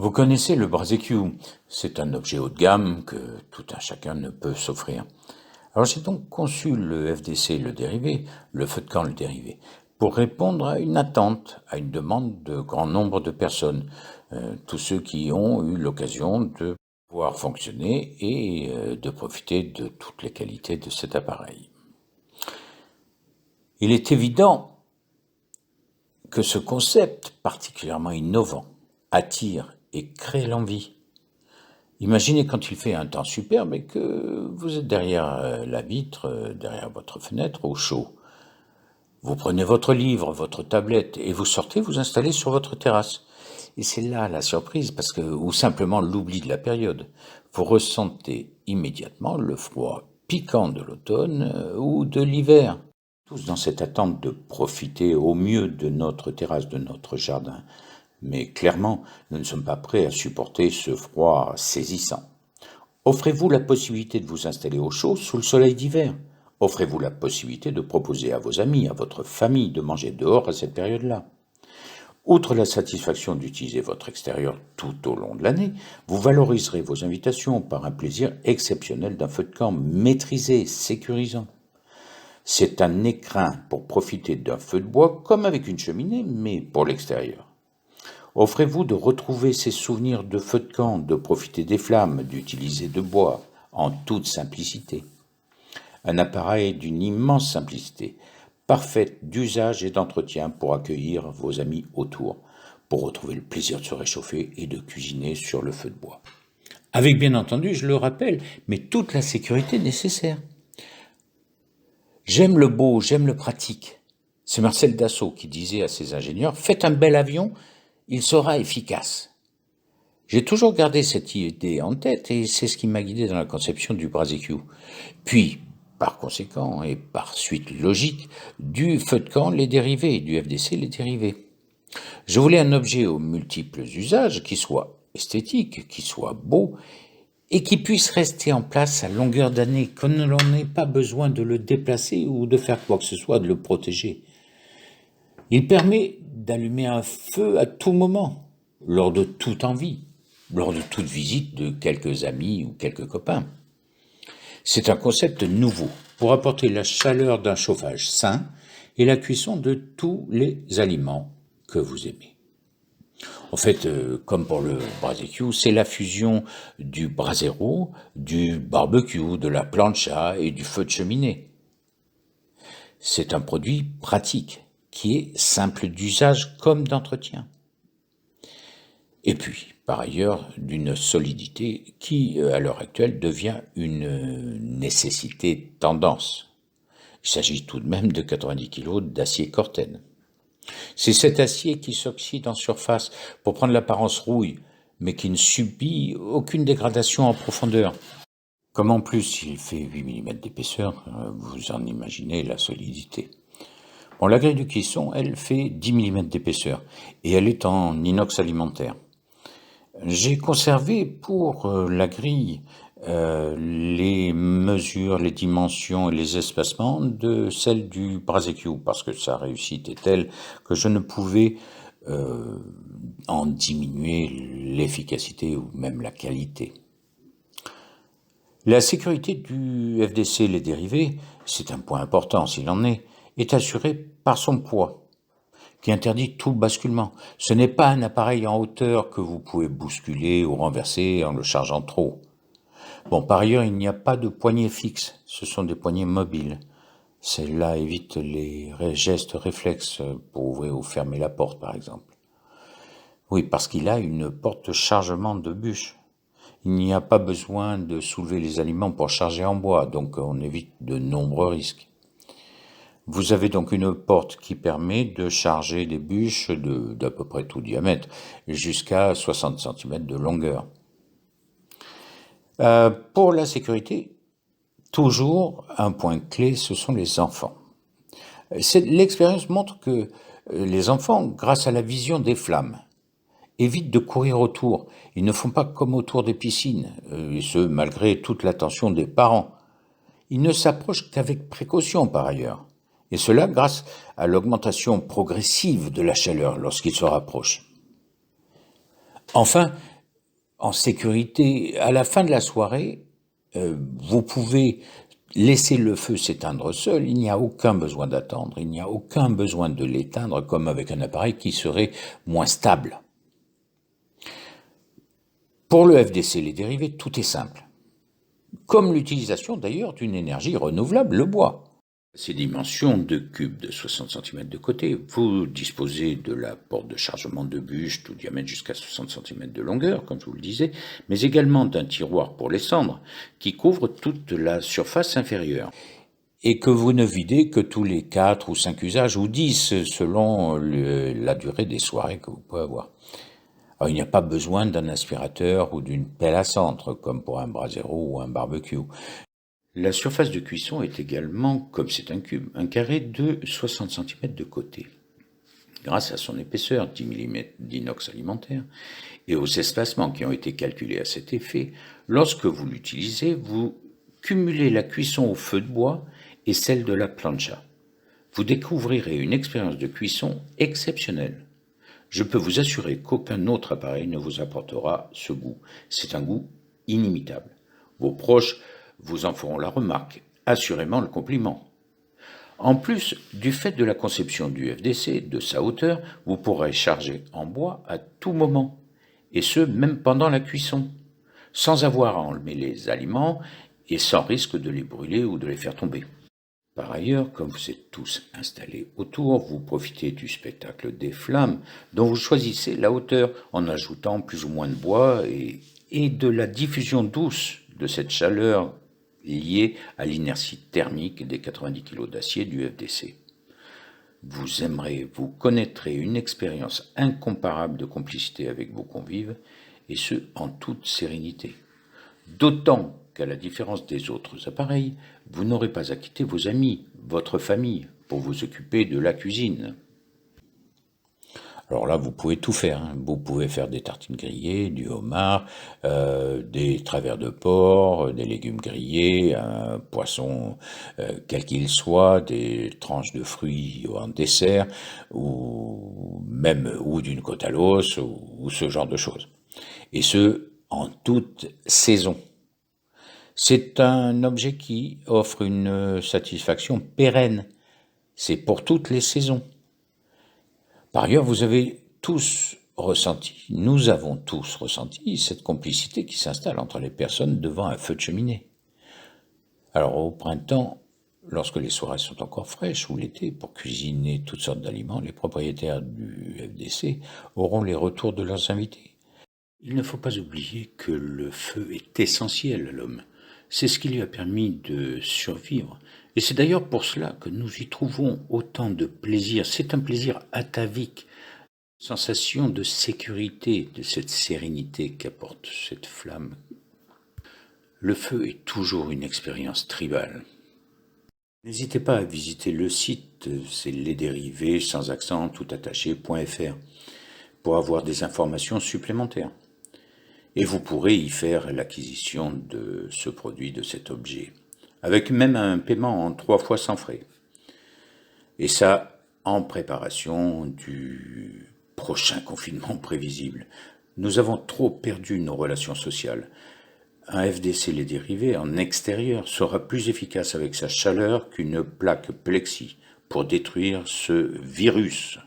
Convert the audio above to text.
Vous connaissez le Brasecue, c'est un objet haut de gamme que tout un chacun ne peut s'offrir. Alors j'ai donc conçu le FDC le dérivé, le feu de camp le dérivé, pour répondre à une attente, à une demande de grand nombre de personnes, tous ceux qui ont eu l'occasion de pouvoir fonctionner et de profiter de toutes les qualités de cet appareil. Il est évident que ce concept particulièrement innovant attire et crée l'envie. Imaginez quand il fait un temps superbe et que vous êtes derrière la vitre, derrière votre fenêtre, au chaud. Vous prenez votre livre, votre tablette et vous sortez vous installer sur votre terrasse. Et c'est là la surprise, ou simplement l'oubli de la période. Vous ressentez immédiatement le froid piquant de l'automne ou de l'hiver. Tous dans cette attente de profiter au mieux de notre terrasse, de notre jardin. Mais clairement, nous ne sommes pas prêts à supporter ce froid saisissant. Offrez-vous la possibilité de vous installer au chaud sous le soleil d'hiver. Offrez-vous la possibilité de proposer à vos amis, à votre famille de manger dehors à cette période-là. Outre la satisfaction d'utiliser votre extérieur tout au long de l'année, vous valoriserez vos invitations par un plaisir exceptionnel d'un feu de camp maîtrisé, sécurisant. C'est un écrin pour profiter d'un feu de bois comme avec une cheminée, mais pour l'extérieur. Offrez-vous de retrouver ces souvenirs de feu de camp, de profiter des flammes, d'utiliser de bois, en toute simplicité. Un appareil d'une immense simplicité, parfaite d'usage et d'entretien pour accueillir vos amis autour, pour retrouver le plaisir de se réchauffer et de cuisiner sur le feu de bois. Avec bien entendu, je le rappelle, mais toute la sécurité nécessaire. J'aime le beau, j'aime le pratique. C'est Marcel Dassault qui disait à ses ingénieurs « Faites un bel avion, il sera efficace ». J'ai toujours gardé cette idée en tête et c'est ce qui m'a guidé dans la conception du Brasecue. Puis, par conséquent et par suite logique, du feu de camp les dérivés, du FDC les dérivés. Je voulais un objet aux multiples usages qui soit esthétique, qui soit beau et qui puisse rester en place à longueur d'année, qu'on n'en ait pas besoin de le déplacer ou de faire quoi que ce soit, de le protéger. Il permet d'allumer un feu à tout moment, lors de toute envie, lors de toute visite de quelques amis ou quelques copains. C'est un concept nouveau pour apporter la chaleur d'un chauffage sain et la cuisson de tous les aliments que vous aimez. En fait, comme pour le Brasecue, c'est la fusion du brasero, du barbecue, de la plancha et du feu de cheminée. C'est un produit pratique, qui est simple d'usage comme d'entretien. Et puis, par ailleurs, d'une solidité qui, à l'heure actuelle, devient une nécessité tendance. Il s'agit tout de même de 90 kg d'acier Corten. C'est cet acier qui s'oxyde en surface pour prendre l'apparence rouille, mais qui ne subit aucune dégradation en profondeur. Comme en plus il fait 8 mm d'épaisseur, vous en imaginez la solidité. Bon, la grille de cuisson, elle fait 10 mm d'épaisseur et elle est en inox alimentaire. J'ai conservé pour la grille les mesures, les dimensions et les espacements de celle du Brasecue parce que sa réussite est telle que je ne pouvais en diminuer l'efficacité ou même la qualité. La sécurité du FDC, les dérivés, c'est un point important s'il en est assurée par son poids qui interdit tout basculement. Ce n'est pas un appareil en hauteur que vous pouvez bousculer ou renverser en le chargeant trop. Bon, par ailleurs, il n'y a pas de poignée fixe, ce sont des poignées mobiles. Celle-là évite les gestes réflexes pour ouvrir ou fermer la porte, par exemple. Oui, parce qu'il a une porte de chargement de bûche. Il n'y a pas besoin de soulever les aliments pour charger en bois, donc on évite de nombreux risques. Vous avez donc une porte qui permet de charger des bûches d'à peu près tout diamètre, jusqu'à 60 cm de longueur. Pour la sécurité, toujours un point clé, ce sont les enfants. L'expérience montre que les enfants, grâce à la vision des flammes, évitent de courir autour. Ils ne font pas comme autour des piscines, et ce, malgré toute l'attention des parents. Ils ne s'approchent qu'avec précaution par ailleurs. Et cela grâce à l'augmentation progressive de la chaleur lorsqu'ils se rapprochent. Enfin, en sécurité. À la fin de la soirée, vous pouvez laisser le feu s'éteindre seul, il n'y a aucun besoin d'attendre, il n'y a aucun besoin de l'éteindre comme avec un appareil qui serait moins stable. Pour le FDC, les dérivés, tout est simple. Comme l'utilisation d'ailleurs d'une énergie renouvelable, le bois. Ces dimensions de cubes de 60 cm de côté, vous disposez de la porte de chargement de bûche, tout diamètre jusqu'à 60 cm de longueur, comme je vous le disais, mais également d'un tiroir pour les cendres, qui couvre toute la surface inférieure. Et que vous ne videz que tous les 4 ou 5 usages, ou 10, selon la durée des soirées que vous pouvez avoir. Alors, il n'y a pas besoin d'un aspirateur ou d'une pelle à centre, comme pour un brasero ou un barbecue. La surface de cuisson est également, comme c'est un cube, un carré de 60 cm de côté. Grâce à son épaisseur, 10 mm d'inox alimentaire, et aux espacements qui ont été calculés à cet effet, lorsque vous l'utilisez, vous cumulez la cuisson au feu de bois et celle de la plancha. Vous découvrirez une expérience de cuisson exceptionnelle. Je peux vous assurer qu'aucun autre appareil ne vous apportera ce goût. C'est un goût inimitable. Vos proches vous en feront la remarque, assurément le compliment. En plus, du fait de la conception du FDC, de sa hauteur, vous pourrez charger en bois à tout moment, et ce, même pendant la cuisson, sans avoir à enlever les aliments et sans risque de les brûler ou de les faire tomber. Par ailleurs, comme vous êtes tous installés autour, vous profitez du spectacle des flammes, dont vous choisissez la hauteur en ajoutant plus ou moins de bois et de la diffusion douce de cette chaleur liée à l'inertie thermique des 90 kg d'acier du FDC. Vous aimerez, vous connaîtrez une expérience incomparable de complicité avec vos convives, et ce, en toute sérénité. D'autant qu'à la différence des autres appareils, vous n'aurez pas à quitter vos amis, votre famille, pour vous occuper de la cuisine. Alors là, vous pouvez tout faire. Vous pouvez faire des tartines grillées, du homard, des travers de porc, des légumes grillés, un poisson quel qu'il soit, des tranches de fruits en dessert, ou d'une côte à l'os, ou ce genre de choses. Et ce, en toute saison. C'est un objet qui offre une satisfaction pérenne. C'est pour toutes les saisons. Par ailleurs, vous avez tous ressenti, nous avons tous ressenti cette complicité qui s'installe entre les personnes devant un feu de cheminée. Alors au printemps, lorsque les soirées sont encore fraîches, ou l'été, pour cuisiner toutes sortes d'aliments, les propriétaires du FDC auront les retours de leurs invités. Il ne faut pas oublier que le feu est essentiel à l'homme. C'est ce qui lui a permis de survivre. Et c'est d'ailleurs pour cela que nous y trouvons autant de plaisir. C'est un plaisir atavique, sensation de sécurité, de cette sérénité qu'apporte cette flamme. Le feu est toujours une expérience tribale. N'hésitez pas à visiter le site, c'est lesdérivés sans accent tout attaché.fr pour avoir des informations supplémentaires. Et vous pourrez y faire l'acquisition de ce produit, de cet objet, avec même un paiement en 3 fois sans frais. Et ça, en préparation du prochain confinement prévisible. Nous avons trop perdu nos relations sociales. Un FDC les dérivés en extérieur sera plus efficace avec sa chaleur qu'une plaque plexi pour détruire ce virus.